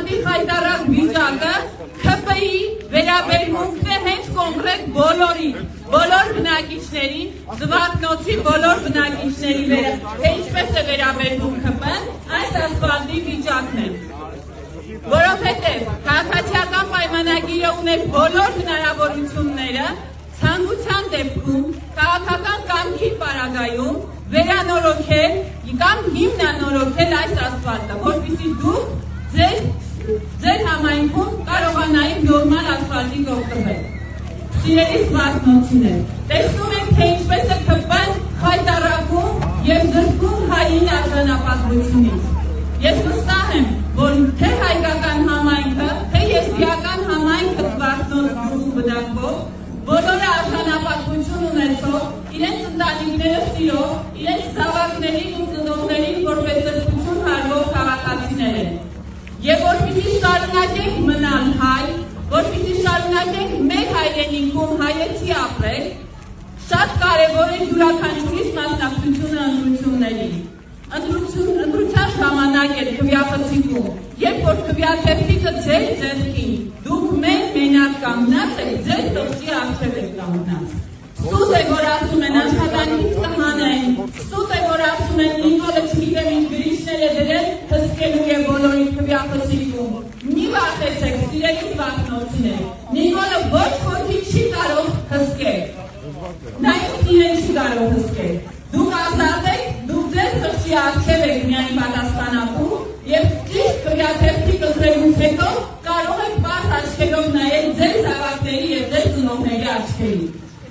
ասֆալտի խայտարակ վիճակը ՔՊ-ի վերաբերմունքն է հենց կոնկրետ բոլոր բնակիչներին, Զվարթնոցի բոլոր բնակիչների թե ինչպես է վերաբերվում ՔՊ-ն, այս ասֆալտի վիճակն է։ Որովհետև քաղաքացիական պայմանագիրը ունի բոլոր հնարավորությունները ցանկության դեպքում քաղաքական կամքի պարագայում վերանորոգել կամ հիմնանորոգել այս ասֆալտը, որպեսզի դուք ձեր համայնքում կարողանային նորմալ ասֆալտի օգտվել։ Սիրելի զվարթնոցիներ, տեսնում եք, թե ինչպես է ՔՊ-ն խայտառակում եւ զրկում հային արժանապատվությունից։ Ես վստահ եմ, որ թե հայկական համայնքը, թե եսիական համայնքը Զվարթնոց գյուղում բնակվող բոլորը արժանապատվություն ունեցող, իրենց ընտանիքները սիրող, իրենց զավակներին ու ծնողներին որպես զրկություն հարվող քաղաքացիներ են։ Եվ որպեսզի շարունակենք մնալ հայ, որպեսզի շարունակենք մեր հայրենիքում հայեցի ապրել, շատ կարևոր է յուրաքանչյուրիս մասնակցությունը ընտրություններին։ Ընտրության ժամանակ է քվեախցիկում, երբ որ քվեաթերթիկը ձեր ձեռքին, դուք մենակ կանգնած եք, ձեր տոկի առջև եք կանգնած։ Սուտ է, որ ասում են աշխատանքից կհանեն, սուտ է, որ ասում են Նիկոլը չգիտեմ ինչ գրիչներ է դրել հսկելու է բոլորի քվեախցիկում։ Մի վախեցեք, սիրելի զվարթնոցիներ, Նիկոլը ոչ ոքի չի կարող հսկել։ Նա իրեն չի կարող հսկել։ Դուք ազատ եք, դուք ձեր խղճի առջև եք միայն պատասխանատու և ճիշտ քվեաթերթիկ ընտրելուց հետո կարող եք պարզ աչքերով նայել ձեր զավակների և ձեր ծնողների աչքերից։